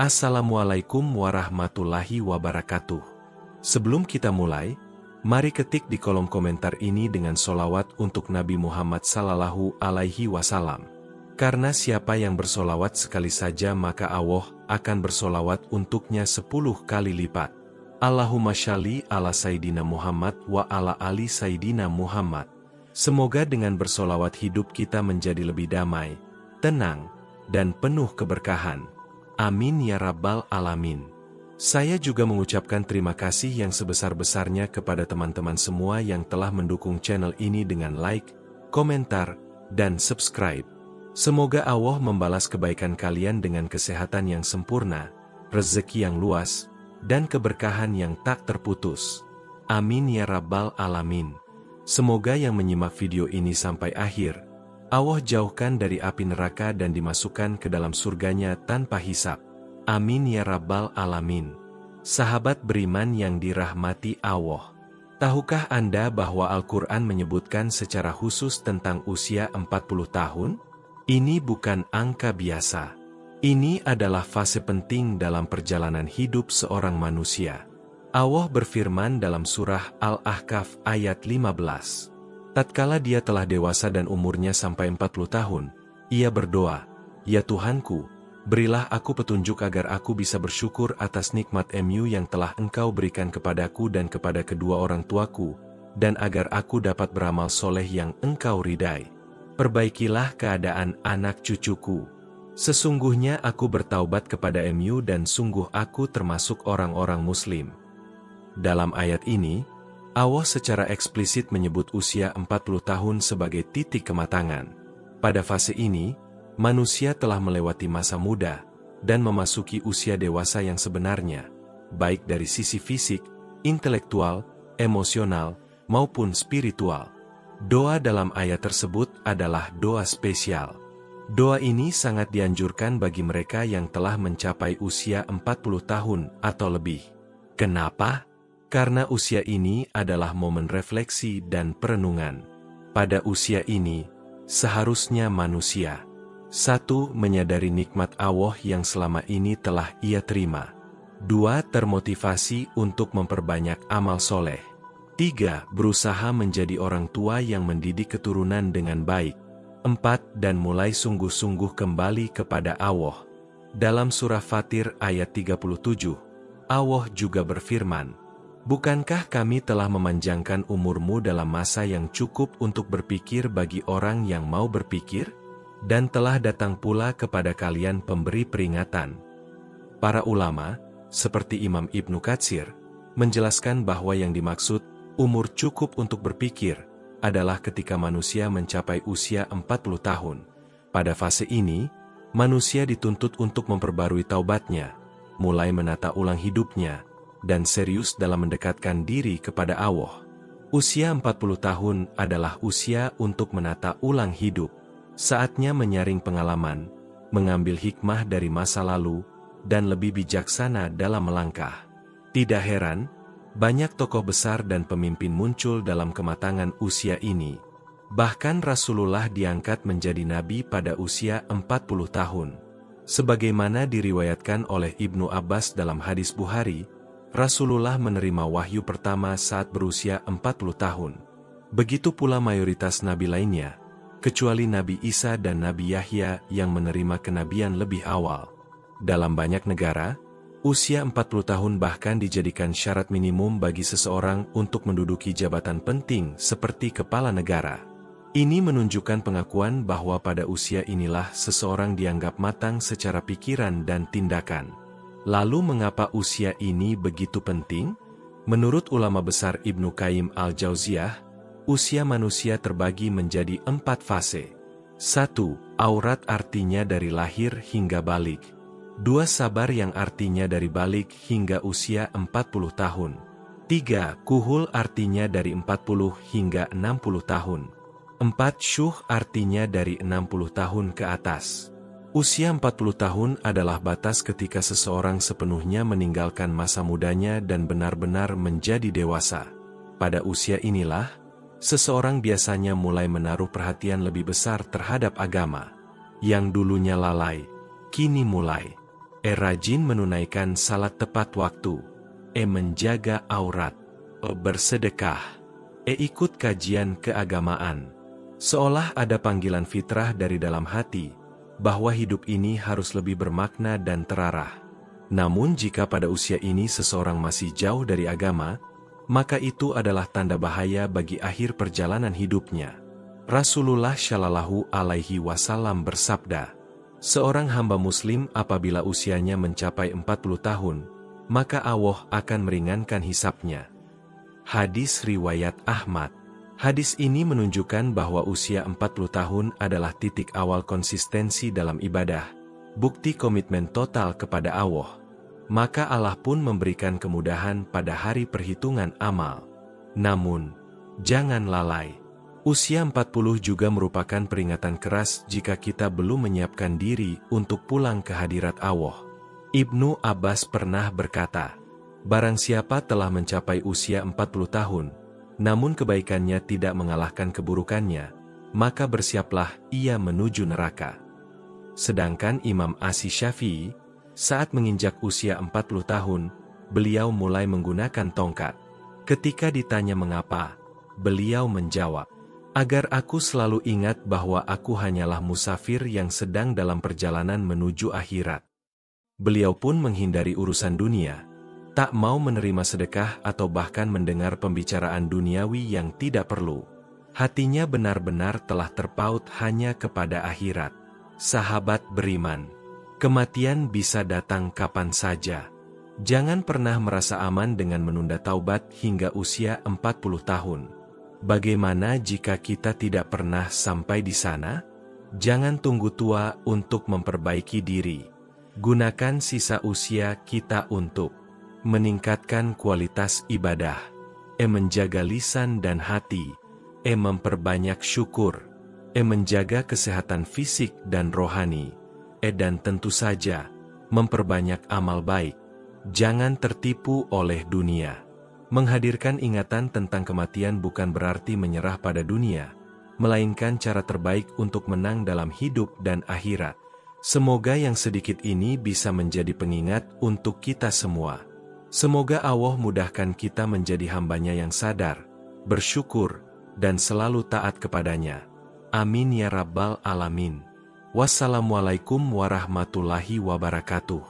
Assalamualaikum warahmatullahi wabarakatuh. Sebelum kita mulai, mari ketik di kolom komentar ini dengan sholawat untuk Nabi Muhammad Sallallahu Alaihi Wasallam. Karena siapa yang bersolawat sekali saja maka Allah akan bersolawat untuknya 10 kali lipat. Allahumma shalli ala Sayyidina Muhammad wa ala ali Sayyidina Muhammad. Semoga dengan bersolawat hidup kita menjadi lebih damai, tenang, dan penuh keberkahan. Amin ya Rabbal Alamin. Saya juga mengucapkan terima kasih yang sebesar-besarnya kepada teman-teman semua yang telah mendukung channel ini dengan like, komentar, dan subscribe. Semoga Allah membalas kebaikan kalian dengan kesehatan yang sempurna, rezeki yang luas, dan keberkahan yang tak terputus. Amin ya Rabbal Alamin. Semoga yang menyimak video ini sampai akhir, Allah jauhkan dari api neraka dan dimasukkan ke dalam surganya tanpa hisab. Amin ya Rabbal Alamin. Sahabat beriman yang dirahmati Allah. Tahukah Anda bahwa Al-Quran menyebutkan secara khusus tentang usia 40 tahun? Ini bukan angka biasa. Ini adalah fase penting dalam perjalanan hidup seorang manusia. Allah berfirman dalam surah Al-Ahqaf ayat 15. Tatkala dia telah dewasa dan umurnya sampai 40 tahun, ia berdoa, "Ya Tuhanku, berilah aku petunjuk agar aku bisa bersyukur atas nikmat-Mu yang telah Engkau berikan kepadaku dan kepada kedua orang tuaku, dan agar aku dapat beramal soleh yang Engkau ridai. Perbaikilah keadaan anak cucuku. Sesungguhnya aku bertaubat kepada Mu dan sungguh aku termasuk orang-orang muslim." Dalam ayat ini, Allah secara eksplisit menyebut usia 40 tahun sebagai titik kematangan. Pada fase ini, manusia telah melewati masa muda dan memasuki usia dewasa yang sebenarnya, baik dari sisi fisik, intelektual, emosional, maupun spiritual. Doa dalam ayat tersebut adalah doa spesial. Doa ini sangat dianjurkan bagi mereka yang telah mencapai usia 40 tahun atau lebih. Kenapa? Karena usia ini adalah momen refleksi dan perenungan. Pada usia ini, seharusnya manusia 1. Menyadari nikmat Allah yang selama ini telah ia terima. 2. Termotivasi untuk memperbanyak amal soleh. 3. Berusaha menjadi orang tua yang mendidik keturunan dengan baik. 4. Dan mulai sungguh-sungguh kembali kepada Allah. Dalam surah Fatir ayat 37, Allah juga berfirman, "Bukankah kami telah memanjangkan umurmu dalam masa yang cukup untuk berpikir bagi orang yang mau berpikir? Dan telah datang pula kepada kalian pemberi peringatan." Para ulama, seperti Imam Ibnu Katsir, menjelaskan bahwa yang dimaksud umur cukup untuk berpikir adalah ketika manusia mencapai usia 40 tahun. Pada fase ini, manusia dituntut untuk memperbarui taubatnya, mulai menata ulang hidupnya, dan serius dalam mendekatkan diri kepada Allah. Usia 40 tahun adalah usia untuk menata ulang hidup. Saatnya menyaring pengalaman, mengambil hikmah dari masa lalu, dan lebih bijaksana dalam melangkah. Tidak heran, banyak tokoh besar dan pemimpin muncul dalam kematangan usia ini. Bahkan Rasulullah diangkat menjadi nabi pada usia 40 tahun. Sebagaimana diriwayatkan oleh Ibnu Abbas dalam hadis Bukhari, Rasulullah menerima wahyu pertama saat berusia 40 tahun. Begitu pula mayoritas nabi lainnya, kecuali Nabi Isa dan Nabi Yahya yang menerima kenabian lebih awal. Dalam banyak negara, usia 40 tahun bahkan dijadikan syarat minimum bagi seseorang untuk menduduki jabatan penting seperti kepala negara. Ini menunjukkan pengakuan bahwa pada usia inilah seseorang dianggap matang secara pikiran dan tindakan. Lalu mengapa usia ini begitu penting? Menurut ulama besar Ibnu Qayyim al-Jauziyah, usia manusia terbagi menjadi 4 fase. 1. Aurat artinya dari lahir hingga balik. 2. Sabar yang artinya dari balik hingga usia 40 tahun. 3. Kuhul artinya dari 40 hingga 60 tahun. 4. Syuh artinya dari 60 tahun ke atas. Usia 40 tahun adalah batas ketika seseorang sepenuhnya meninggalkan masa mudanya dan benar-benar menjadi dewasa. Pada usia inilah, seseorang biasanya mulai menaruh perhatian lebih besar terhadap agama. Yang dulunya lalai, kini mulai Rajin menunaikan salat tepat waktu. Menjaga aurat. Bersedekah. Ikut kajian keagamaan. Seolah ada panggilan fitrah dari dalam hati, bahwa hidup ini harus lebih bermakna dan terarah. Namun jika pada usia ini seseorang masih jauh dari agama, maka itu adalah tanda bahaya bagi akhir perjalanan hidupnya. Rasulullah Shallallahu Alaihi Wasallam bersabda, seorang hamba muslim apabila usianya mencapai 40 tahun, maka Allah akan meringankan hisapnya. Hadis riwayat Ahmad. Hadis ini menunjukkan bahwa usia 40 tahun adalah titik awal konsistensi dalam ibadah, bukti komitmen total kepada Allah. Maka Allah pun memberikan kemudahan pada hari perhitungan amal. Namun, jangan lalai. Usia 40 juga merupakan peringatan keras jika kita belum menyiapkan diri untuk pulang ke hadirat Allah. Ibnu Abbas pernah berkata, barang siapa telah mencapai usia 40 tahun, namun kebaikannya tidak mengalahkan keburukannya, maka bersiaplah ia menuju neraka. Sedangkan Imam Asy-Syafi'i, saat menginjak usia 40 tahun, beliau mulai menggunakan tongkat. Ketika ditanya mengapa, beliau menjawab, agar aku selalu ingat bahwa aku hanyalah musafir yang sedang dalam perjalanan menuju akhirat. Beliau pun menghindari urusan dunia, tak mau menerima sedekah atau bahkan mendengar pembicaraan duniawi yang tidak perlu. Hatinya benar-benar telah terpaut hanya kepada akhirat. Sahabat beriman, kematian bisa datang kapan saja. Jangan pernah merasa aman dengan menunda taubat hingga usia 40 tahun. Bagaimana jika kita tidak pernah sampai di sana? Jangan tunggu tua untuk memperbaiki diri. Gunakan sisa usia kita untuk meningkatkan kualitas ibadah, menjaga lisan dan hati, memperbanyak syukur, menjaga kesehatan fisik dan rohani, dan tentu saja, memperbanyak amal baik. Jangan tertipu oleh dunia. Menghadirkan ingatan tentang kematian bukan berarti menyerah pada dunia, melainkan cara terbaik untuk menang dalam hidup dan akhirat. Semoga yang sedikit ini bisa menjadi pengingat untuk kita semua. Semoga Allah mudahkan kita menjadi hambanya yang sadar, bersyukur, dan selalu taat kepadanya. Amin ya Rabbal Alamin. Wassalamualaikum warahmatullahi wabarakatuh.